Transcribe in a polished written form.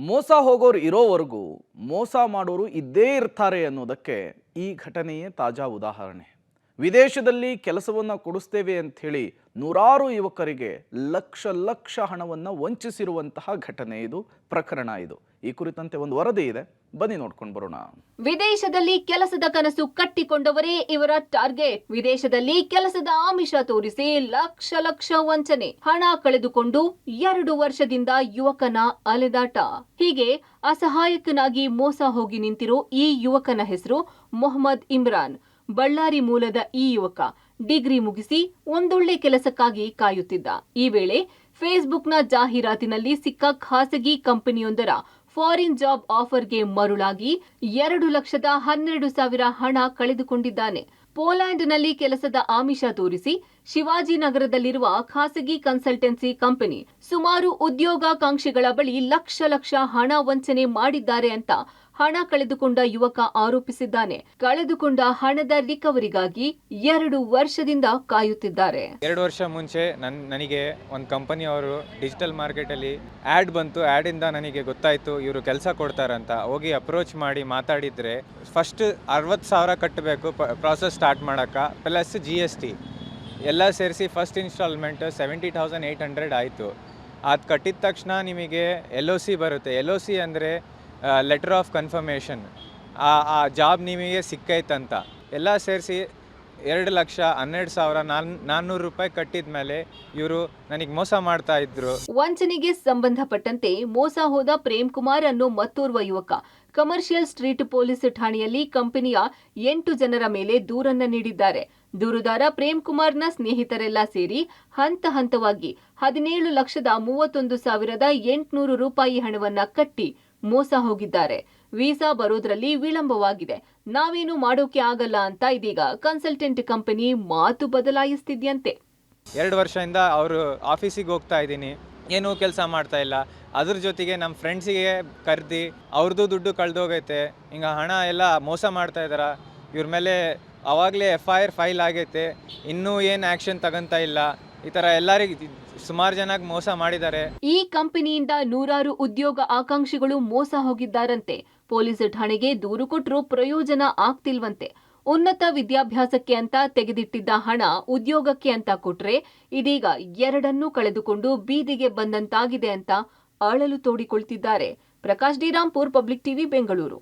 ಮೋಸ ಹೋಗೋರು ಇರೋವರೆಗೂ ಮೋಸ ಮಾಡೋರು ಇದ್ದೇ ಇರ್ತಾರೆ ಅನ್ನೋದಕ್ಕೆ ಈ ಘಟನೆಯೇ ತಾಜಾ ಉದಾಹರಣೆ. ವಿದೇಶದಲ್ಲಿ ಕೆಲಸವನ್ನು ಕೊಡಿಸ್ತೇವೆ ಅಂಥೇಳಿ ನೂರಾರು ಯುವಕರಿಗೆ ಲಕ್ಷ ಲಕ್ಷ ಹಣವನ್ನು ವಂಚಿಸಿರುವಂತಹ ಘಟನೆ ಇದು, ಪ್ರಕರಣ ಇದು. ಈ ಕುರಿತಂತೆ ಒಂದು ವರದಿ ಇದೆ, ಬನ್ನಿ ನೋಡ್ಕೊಂಡು ಬರೋಣ. ವಿದೇಶದಲ್ಲಿ ಕೆಲಸದ ಕನಸು ಕಟ್ಟಿಕೊಂಡವರೇ ಇವರ ಟಾರ್ಗೆಟ್. ವಿದೇಶದಲ್ಲಿ ಕೆಲಸದ ಆಮಿಷ ತೋರಿಸಿ ಲಕ್ಷ ಲಕ್ಷ ವಂಚನೆ, ಹಣ ಕಳೆದುಕೊಂಡು 2 ವರ್ಷದಿಂದ ಯುವಕನ ಅಲೆದಾಟ. ಹೀಗೆ ಅಸಹಾಯಕನಾಗಿ ಮೋಸ ಹೋಗಿ ನಿಂತಿರೋ ಈ ಯುವಕನ ಹೆಸರು ಮೊಹಮ್ಮದ್ ಇಮ್ರಾನ್. ಬಳ್ಳಾರಿ ಮೂಲದ ಈ ಯುವಕ ಡಿಗ್ರಿ ಮುಗಿಸಿ ಒಂದೊಳ್ಳೆ ಕೆಲಸಕ್ಕಾಗಿ ಕಾಯುತ್ತಿದ್ದ. ಈ ವೇಳೆ ಫೇಸ್ಬುಕ್ನ ಜಾಹೀರಾತಿನಲ್ಲಿ ಸಿಕ್ಕ ಖಾಸಗಿ ಕಂಪನಿಯೊಂದರ ಫಾರಿನ್ ಜಾಬ್ ಆಫರ್ಗೆ ಮರುಳಾಗಿ 2,12,000 ಹಣ ಕಳೆದುಕೊಂಡಿದ್ದಾನೆ. ಪೋಲ್ಯಾಂಡ್ನಲ್ಲಿ ಕೆಲಸದ ಆಮಿಷ ತೋರಿಸಿ ಶಿವಾಜಿನಗರದಲ್ಲಿರುವ ಖಾಸಗಿ ಕನ್ಸಲ್ಟೆನ್ಸಿ ಕಂಪನಿ ಸುಮಾರು ಉದ್ಯೋಗಾಕಾಂಕ್ಷಿಗಳ ಬಳಿ ಲಕ್ಷ ಲಕ್ಷ ಹಣ ವಂಚನೆ ಮಾಡಿದ್ದಾರೆ ಅಂತ ಹಣ ಕಳೆದುಕೊಂಡ ಯುವಕ ಆರೋಪಿಸಿದ್ದಾನೆ. ಕಳೆದುಕೊಂಡ ಹಣದ ರಿಕವರಿಗಾಗಿ 2 ವರ್ಷದಿಂದ ಕಾಯುತ್ತಿದ್ದಾರೆ. 2 ವರ್ಷ ಮುಂಚೆ ನನಗೆ ಒಂದು ಕಂಪನಿಯವರು ಡಿಜಿಟಲ್ ಮಾರ್ಕೆಟಲ್ಲಿ ಆ್ಯಡ್ ಬಂತು. ಆ್ಯಡಿಂದ ನನಗೆ ಗೊತ್ತಾಯಿತು ಇವರು ಕೆಲಸ ಕೊಡ್ತಾರಂತ. ಹೋಗಿ ಅಪ್ರೋಚ್ ಮಾಡಿ ಮಾತಾಡಿದರೆ ಫಸ್ಟ್ 60,000 ಕಟ್ಟಬೇಕು ಪ್ರಾಸೆಸ್ ಸ್ಟಾರ್ಟ್ ಮಾಡೋಕ್ಕೆ, ಪ್ಲಸ್ GST ಎಲ್ಲ ಸೇರಿಸಿ ಫಸ್ಟ್ ಇನ್ಸ್ಟಾಲ್ಮೆಂಟ್ 70,800 ಆಯಿತು. ಅದು ಕಟ್ಟಿದ ತಕ್ಷಣ ನಿಮಗೆ LOC ಬರುತ್ತೆ. LOC ಅಂದರೆ ಲೆಟರ್ ಆಫ್ ಕನ್ಫರ್ಮೇಷನ್. ಆ ಜಾಬ್ ನಿಮಗೆ ಸಿಕ್ಕೈತಂತ ಎಲ್ಲ ಸೇರಿಸಿ 2,12,400 ರೂಪಾಯಿ ಕಟ್ಟಿದ ಮೇಲೆ ಇವರು ನನಗೆ ಮೋಸ ಮಾಡ್ತಾ ಇದ್ರು. ವಂಚನೆಗೆ ಸಂಬಂಧಪಟ್ಟಂತೆ ಮೋಸ ಹೋದ ಪ್ರೇಮ್ ಕುಮಾರ್ ಅನ್ನೋ ಮತ್ತೋರ್ವ ಯುವಕ ಕಮರ್ಷಿಯಲ್ ಸ್ಟ್ರೀಟ್ ಪೊಲೀಸ್ ಠಾಣೆಯಲ್ಲಿ ಕಂಪನಿಯ 8 ಜನರ ಮೇಲೆ ದೂರನ್ನ ನೀಡಿದ್ದಾರೆ. ದೂರುದಾರ ಪ್ರೇಮ್ ಕುಮಾರ್ನ ಸ್ನೇಹಿತರೆಲ್ಲ ಸೇರಿ ಹಂತ ಹಂತವಾಗಿ 17,31,800 ರೂಪಾಯಿ ಹಣವನ್ನ ಕಟ್ಟಿ ಮೋಸ ಹೋಗಿದ್ದಾರೆ. ವೀಸಾ ಬರೋದ್ರಲ್ಲಿ ವಿಳಂಬವಾಗಿದೆ, ನಾವೇನು ಮಾಡೋಕೆ ಆಗಲ್ಲ ಅಂತ ಇದೀಗ ಕನ್ಸಲ್ಟೆಂಟ್ ಕಂಪನಿ ಮಾತು ಬದಲಾಯಿಸ್ತಿದ್ಯಂತೆ. 2 ವರ್ಷದಿಂದ ಅವರು ಆಫೀಸಿಗೆ ಹೋಗ್ತಾ ಇದ್ದೀನಿ, ಏನೂ ಕೆಲಸ ಮಾಡ್ತಾ ಇಲ್ಲ. ಅದ್ರ ಜೊತೆಗೆ ನಮ್ಮ ಫ್ರೆಂಡ್ಸಿಗೆ ಕರೆದು ಅವ್ರದ್ದು ದುಡ್ಡು ಕಳೆದೋಗೈತೆ, ಹಿಂಗೆ ಹಣ ಎಲ್ಲ ಮೋಸ ಮಾಡ್ತಾ ಇದ್ದಾರೆ. ಇವ್ರ ಮೇಲೆ ಆವಾಗಲೇ FIR ಫೈಲ್ ಆಗೈತೆ, ಇನ್ನೂ ಏನು ಆ್ಯಕ್ಷನ್ ತಗೊಂತ ಇಲ್ಲ. ಈ ಥರ ಎಲ್ಲರಿಗೂ ಸುಮಾರು ಜನಕ್ಕೆ ಮೋಸ ಮಾಡಿದ್ದಾರೆ. ಈ ಕಂಪನಿಯಿಂದ ನೂರಾರು ಉದ್ಯೋಗ ಆಕಾಂಕ್ಷಿಗಳು ಮೋಸ ಹೋಗಿದ್ದಾರಂತೆ. ಪೊಲೀಸ್ ಠಾಣೆಗೆ ದೂರು ಕೊಟ್ಟರೂ ಪ್ರಯೋಜನ ಆಗ್ತಿಲ್ವಂತೆ. ಉನ್ನತ ವಿದ್ಯಾಭ್ಯಾಸಕ್ಕೆ ಅಂತ ತೆಗೆದಿಟ್ಟಿದ್ದ ಹಣ ಉದ್ಯೋಗಕ್ಕೆ ಅಂತ ಕೊಟ್ರೆ ಇದೀಗ 2 ಕಳೆದುಕೊಂಡು ಬೀದಿಗೆ ಬಂದಂತಾಗಿದೆ ಅಂತ ಅಳಲು ತೋಡಿಕೊಳ್ತಿದ್ದಾರೆ. Prakash D Rampur, public TV, Bengaluru.